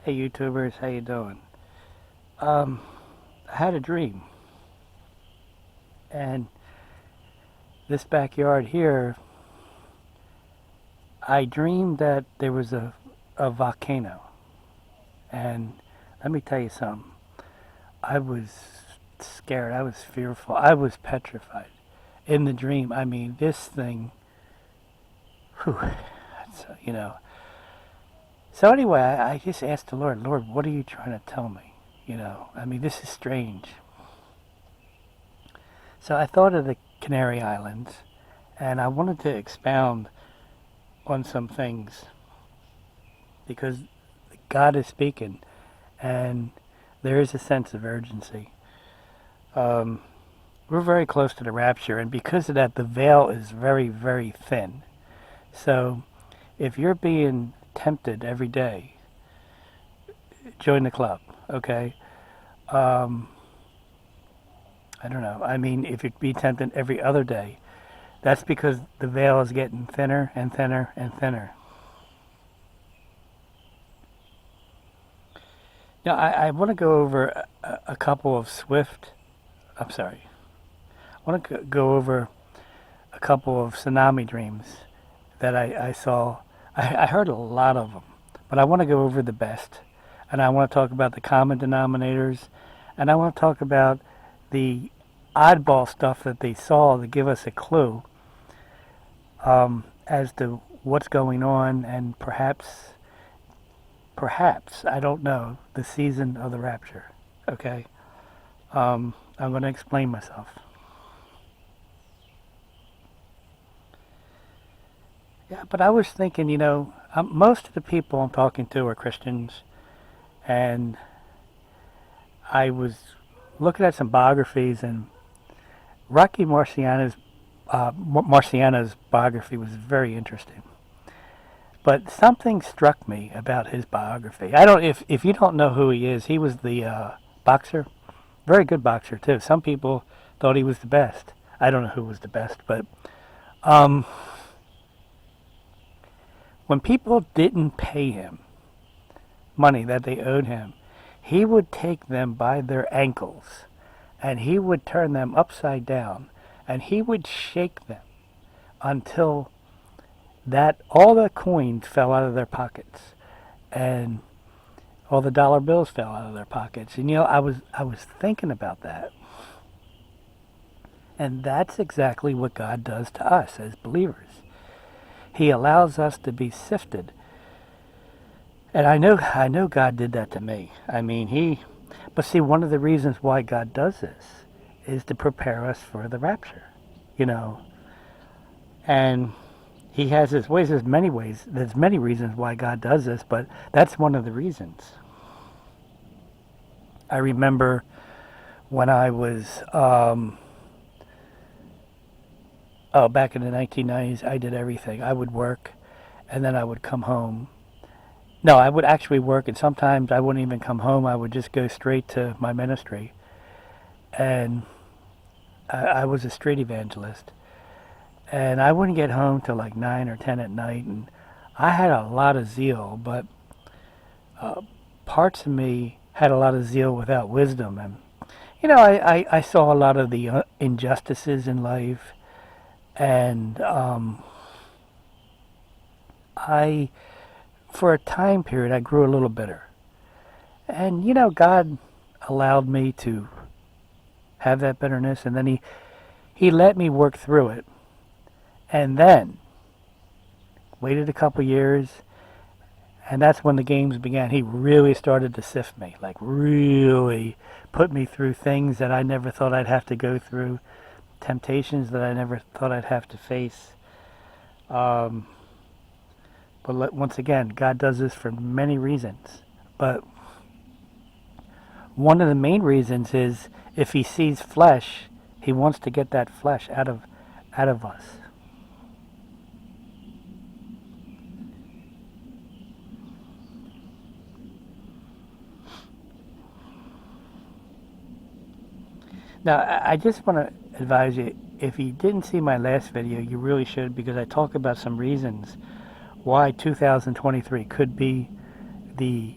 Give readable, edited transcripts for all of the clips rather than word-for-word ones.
Hey YouTubers, how you doing? I had a dream, and this backyard here, I dreamed that there was a volcano, and let me tell you something. I was scared. I was fearful. I was petrified. In the dream, I mean, this thing, whew, you know. So anyway, I just asked the Lord, Lord, what are you trying to tell me? I mean, this is strange. So I thought of the Canary Islands, and I wanted to expound on some things because God is speaking, and there is a sense of urgency. We're very close to the rapture, and because of that, the veil is very, very thin. So if you're being tempted every day, join the club, okay? I don't know. I mean, if you'd be tempted every other day, that's because the veil is getting thinner and thinner and thinner. Now, I want to go over a couple of I want to go over a couple of tsunami dreams that I saw. I heard a lot of them, but I want to go over the best. And I want to talk about the common denominators, and I want to talk about the oddball stuff that they saw to give us a clue as to what's going on, and perhaps, I don't know, the season of the rapture. Okay? I'm going to explain myself. Yeah, but I was thinking, most of the people I'm talking to are Christians, and I was looking at some biographies, and Rocky Marciano's biography was very interesting. But something struck me about his biography. I don't if you don't know who he is, he was the boxer, very good boxer too. Some people thought he was the best. I don't know who was the best, but when people didn't pay him money that they owed him, he would take them by their ankles and he would turn them upside down and he would shake them until that all the coins fell out of their pockets and all the dollar bills fell out of their pockets. And I was thinking about that. And that's exactly what God does to us as believers. He allows us to be sifted. And I know God did that to me. I mean, but see, one of the reasons why God does this is to prepare us for the rapture, And he has his ways. There's many reasons why God does this, but that's one of the reasons. I remember when I was, back in the 1990s, I did everything. I would work, and then I would come home. No, I would actually work, and sometimes I wouldn't even come home. I would just go straight to my ministry. And I was a street evangelist. And I wouldn't get home till like 9 or 10 at night. And I had a lot of zeal, but parts of me had a lot of zeal without wisdom. And, I saw a lot of the injustices in life. And for a time period, I grew a little bitter. And, God allowed me to have that bitterness, and then he let me work through it. And then waited a couple years, and that's when the games began. He really started to sift me, like really put me through things that I never thought I'd have to go through, temptations that I never thought I'd have to face. But once again, God does this for many reasons. But one of the main reasons is if he sees flesh, he wants to get that flesh out of us. Now, I just want to advise you, if you didn't see my last video, you really should, because I talk about some reasons why 2023 could be the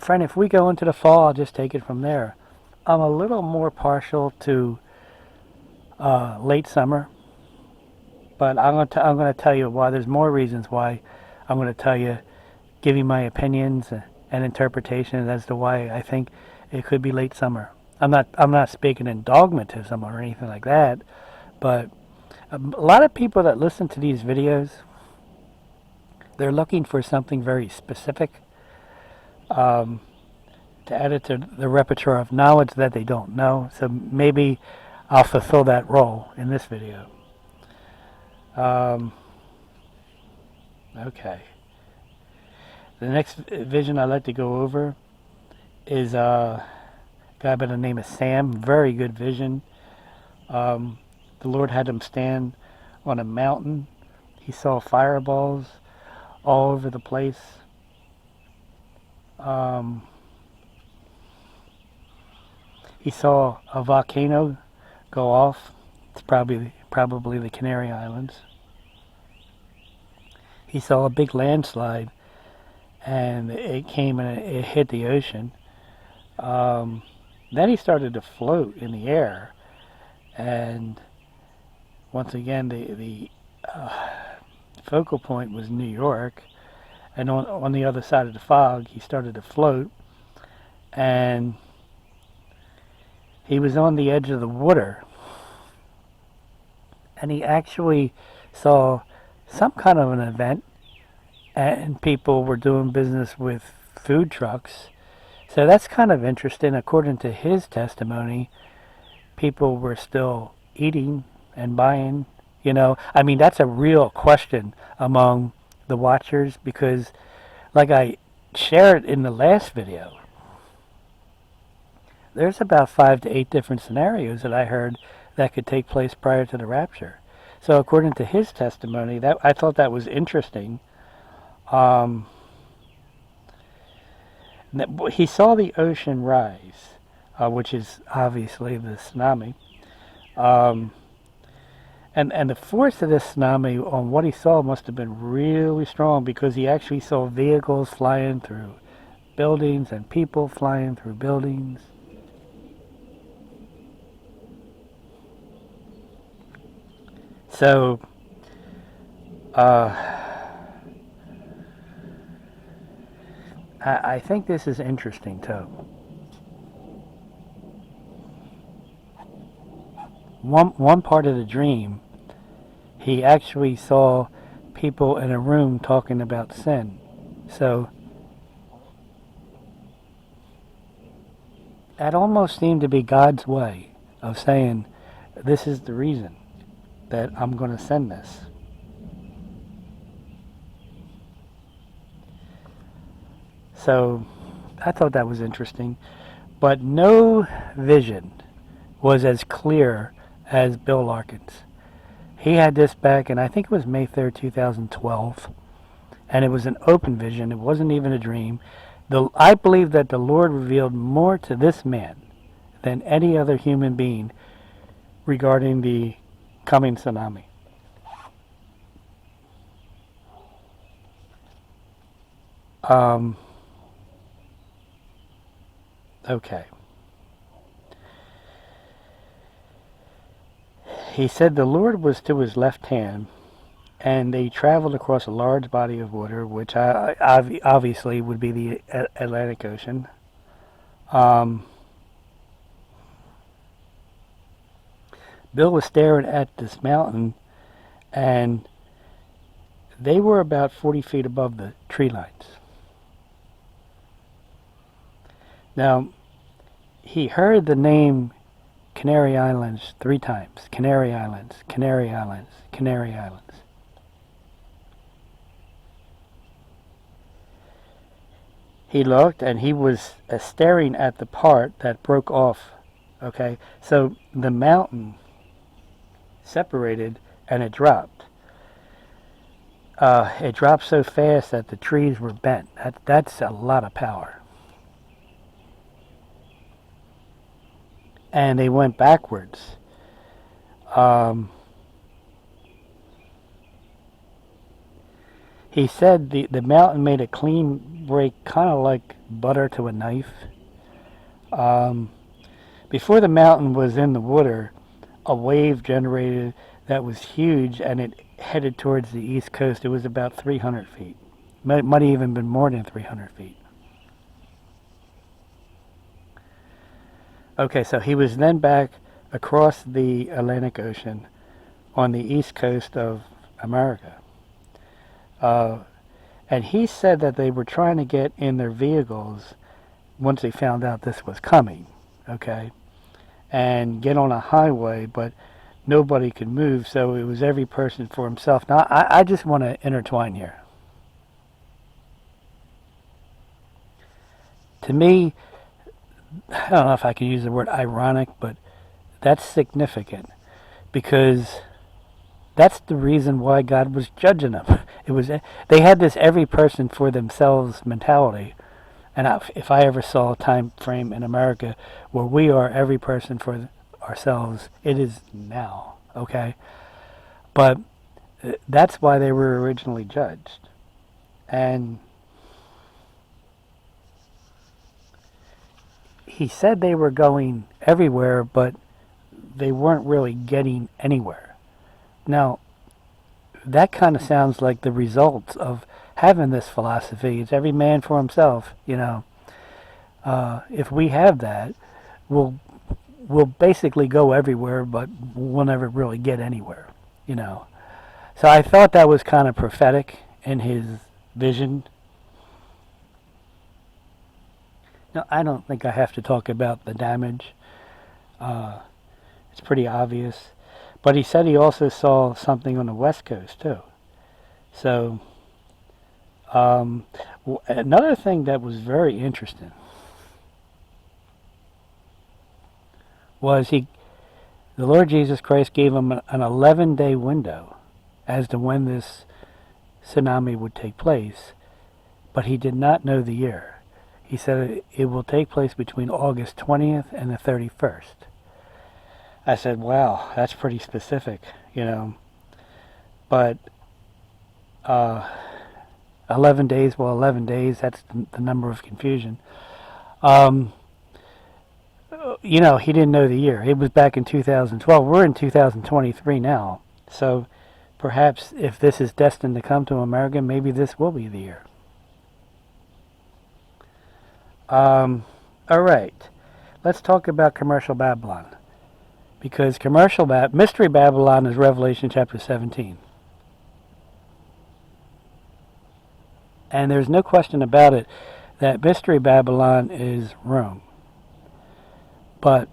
friend, if we go into the fall, I'll just take it from there. I'm a little more partial to late summer, but I'm going to tell you why. There's more reasons why. I'm going to tell you, give you my opinions and interpretations as to why I think it could be late summer. I'm not speaking in dogmatism or anything like that, but a lot of people that listen to these videos, they're looking for something very specific, um, to add it to the repertoire of knowledge that they don't know. So maybe I'll fulfill that role in this video. Okay. The next vision I'd like to go over is a guy by the name of Sam. Very good vision. The Lord had him stand on a mountain. He saw fireballs all over the place. He saw a volcano go off. It's probably the Canary Islands. He saw a big landslide, and it came and it hit the ocean. Then he started to float in the air, and once again the focal point was New York, and on the other side of the fog he started to float, and he was on the edge of the water, and he actually saw some kind of an event, and people were doing business with food trucks. So that's kind of interesting. According to his testimony, people were still eating and buying. I mean, that's a real question among the watchers, because like I shared in the last video, there's about 5 to 8 different scenarios that I heard that could take place prior to the rapture. So according to his testimony, that I thought that was interesting. He saw the ocean rise, which is obviously the tsunami. And the force of this tsunami on what he saw must have been really strong, because he actually saw vehicles flying through buildings and people flying through buildings. So, I think this is interesting too. One part of the dream, he actually saw people in a room talking about sin. So that almost seemed to be God's way of saying, this is the reason that I'm going to send this. So I thought that was interesting. But no vision was as clear as Bill Larkin's. He had this back, and I think it was May 3rd, 2012. And it was an open vision. It wasn't even a dream. I believe that the Lord revealed more to this man than any other human being regarding the coming tsunami. Okay. He said the Lord was to his left hand, and they traveled across a large body of water, which obviously would be the Atlantic Ocean. Bill was staring at this mountain, and they were about 40 feet above the tree lines. Now, he heard the name Canary Islands 3 times. Canary Islands, Canary Islands, Canary Islands. He looked, and he was staring at the part that broke off. Okay, so the mountain separated, and it dropped. It dropped so fast that the trees were bent. That's a lot of power. And they went backwards. He said the mountain made a clean break, kind of like butter to a knife. Um, Before the mountain was in the water, a wave generated that was huge, and it headed towards the east coast. It was about 300 feet. Might have even been more than 300 feet. Okay, so he was then back across the Atlantic Ocean on the east coast of America. Uh, and he said that they were trying to get in their vehicles once they found out this was coming, okay, and get on a highway, but nobody could move, so it was every person for himself. Now, I just want to intertwine here. To me, I don't know if I can use the word ironic, but that's significant because that's the reason why God was judging them. It was they had this every person for themselves mentality, and if I ever saw a time frame in America where we are every person for ourselves, it is now. Okay, but that's why they were originally judged, and he said they were going everywhere, but they weren't really getting anywhere. Now, that kind of sounds like the results of having this philosophy. It's every man for himself, you know. If we have that, we'll basically go everywhere, but we'll never really get anywhere, you know. So I thought that was kind of prophetic in his vision. Now, I don't think I have to talk about the damage. It's pretty obvious. But he said he also saw something on the West Coast, too. So, another thing that was very interesting was the Lord Jesus Christ gave him an 11-day window as to when this tsunami would take place, but he did not know the year. He said it will take place between August 20th and the 31st. I said, wow, that's pretty specific, you know. But 11 days, well, 11 days, that's the number of confusion. You know, he didn't know the year. It was back in 2012. We're in 2023 now. So perhaps if this is destined to come to America, maybe this will be the year. All right. Let's talk about commercial Babylon. Because Mystery Babylon is Revelation chapter 17. And there's no question about it that Mystery Babylon is Rome. But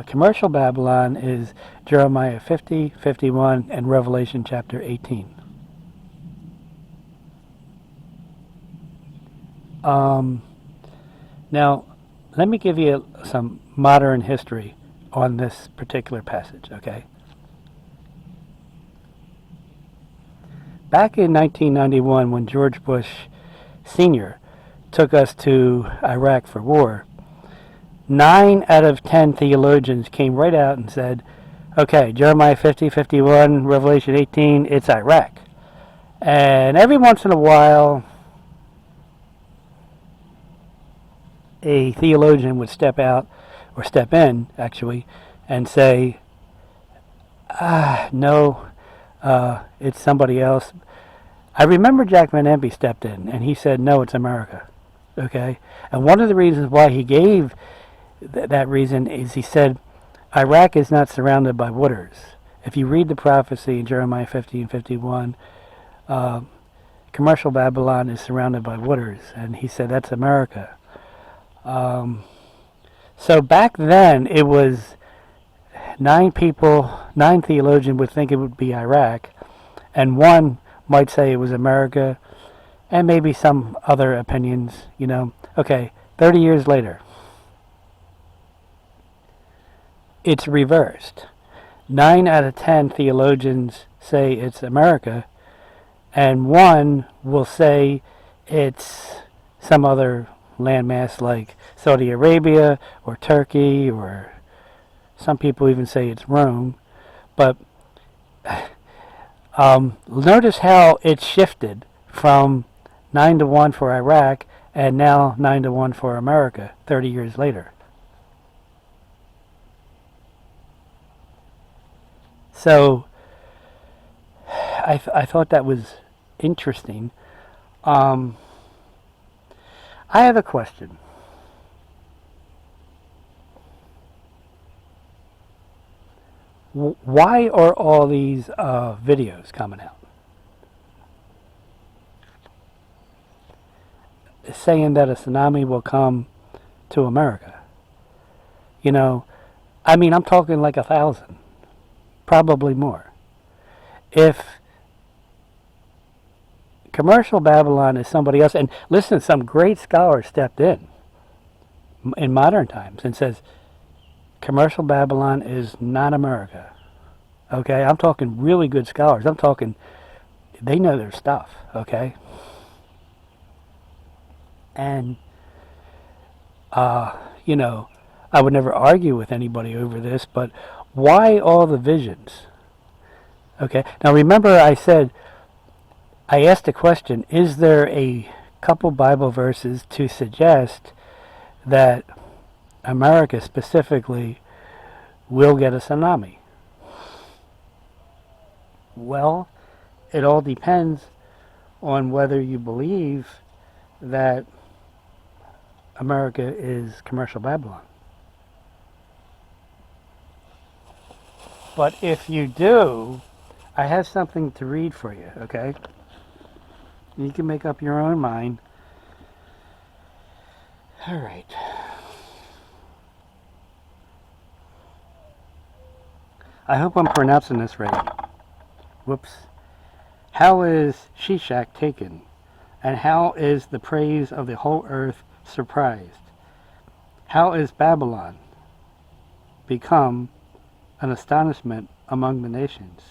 commercial Babylon is Jeremiah 50, 51, and Revelation chapter 18. Now, let me give you some modern history on this particular passage, okay? Back in 1991, when George Bush Sr. took us to Iraq for war, 9 out of 10 theologians came right out and said, okay, Jeremiah 50, 51, Revelation 18, it's Iraq. And every once in a while, a theologian would step out, or step in, actually, and say, no, it's somebody else. I remember Jack Van Impe stepped in, and he said, no, it's America. Okay? And one of the reasons why he gave that reason is he said, Iraq is not surrounded by waters. If you read the prophecy in Jeremiah 50 and 51, commercial Babylon is surrounded by waters. And he said, that's America. So back then, it was 9 theologians would think it would be Iraq, and 1 might say it was America, and maybe some other opinions, you know. Okay, 30 years later, it's reversed. 9 out of 10 theologians say it's America, and 1 will say it's some other landmass like Saudi Arabia or Turkey, or some people even say it's Rome. But notice how it shifted from 9-1 for Iraq, and now 9-1 for America 30 years later. So I thought that was interesting. I have a question. Why are all these videos coming out saying that a tsunami will come to America? You know, I mean, I'm talking like 1,000, probably more. If commercial Babylon is somebody else, and listen, some great scholars stepped in modern times and says commercial Babylon is not America. Okay, I'm talking really good scholars. I'm talking, they know their stuff. Okay, and you know, I would never argue with anybody over this, but why all the visions? Okay, now remember I said, I asked the question, is there a couple Bible verses to suggest that America specifically will get a tsunami? Well, it all depends on whether you believe that America is commercial Babylon. But if you do, I have something to read for you, okay? You can make up your own mind. All right. I hope I'm pronouncing this right. Whoops. How is Shishak taken? And how is the praise of the whole earth surprised? How is Babylon become an astonishment among the nations?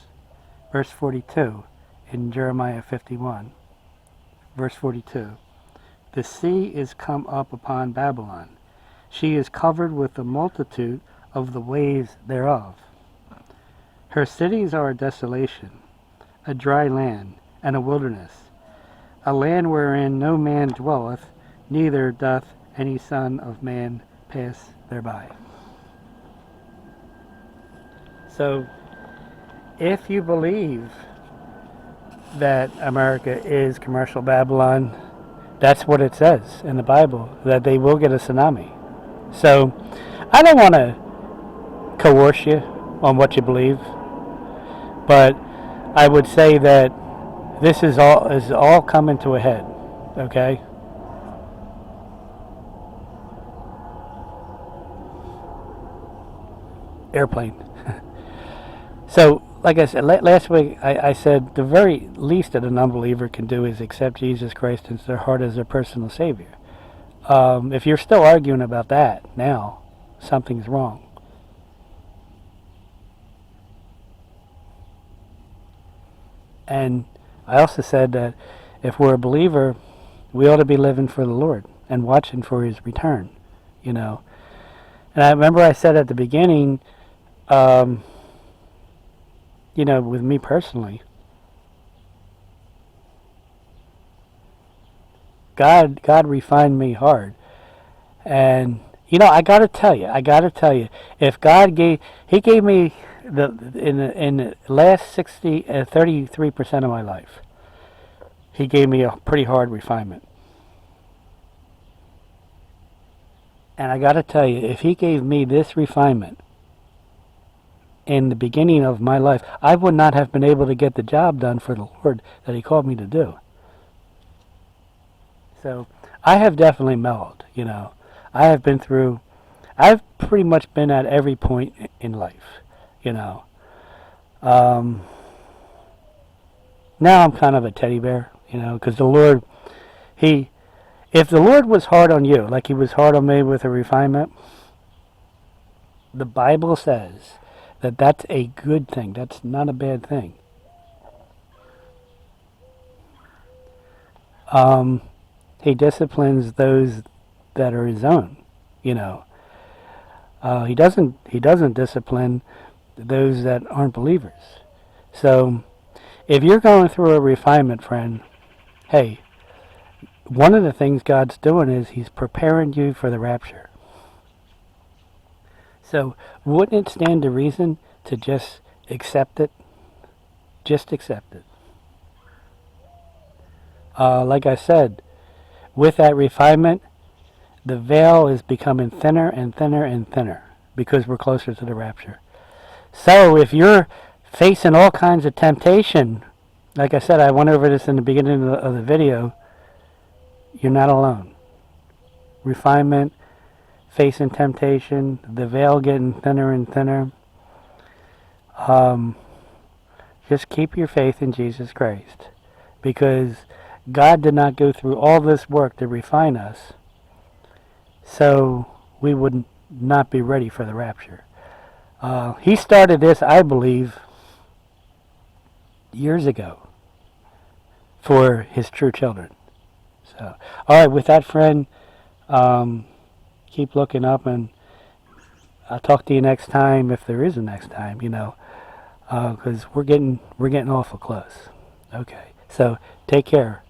Verse 42 in Jeremiah 51. Verse 42. The sea is come up upon Babylon. She is covered with the multitude of the waves thereof. Her cities are a desolation, a dry land, and a wilderness, a land wherein no man dwelleth, neither doth any son of man pass thereby. So, if you believe that America is commercial Babylon, that's what it says in the Bible, that they will get a tsunami. So, I don't want to coerce you on what you believe, but I would say that this is all coming to a head, okay? Airplane. So, like I said, last week, I said the very least that an unbeliever can do is accept Jesus Christ into their heart as their personal Savior. If you're still arguing about that now, something's wrong. And I also said that if we're a believer, we ought to be living for the Lord and watching for His return, you know. And I remember I said at the beginning, you know, with me personally, God refined me hard. And, you know, I got to tell you, if God He gave me in the last 33% of my life, He gave me a pretty hard refinement. And I got to tell you, if He gave me this refinement in the beginning of my life, I would not have been able to get the job done for the Lord that He called me to do. So I have definitely mellowed, you know. I've pretty much been at every point in life, you know. Now I'm kind of a teddy bear, you know, because the Lord, if the Lord was hard on you, like He was hard on me with a refinement, the Bible says that that's a good thing. That's not a bad thing. He disciplines those that are His own, you know. He doesn't discipline those that aren't believers. So, if you're going through a refinement, friend, hey, one of the things God's doing is He's preparing you for the rapture. So wouldn't it stand to reason to just accept it? Just accept it. Like I said, with that refinement, the veil is becoming thinner and thinner and thinner because we're closer to the rapture. So if you're facing all kinds of temptation, like I said, I went over this in the beginning of the video, you're not alone. Refinement, facing temptation, the veil getting thinner and thinner. Just keep your faith in Jesus Christ, because God did not go through all this work to refine us so we would not be ready for the rapture. He started this, I believe, years ago for His true children. So, all right, with that, friend, keep looking up, and I'll talk to you next time, if there is a next time, because we're getting awful close. Okay, so take care.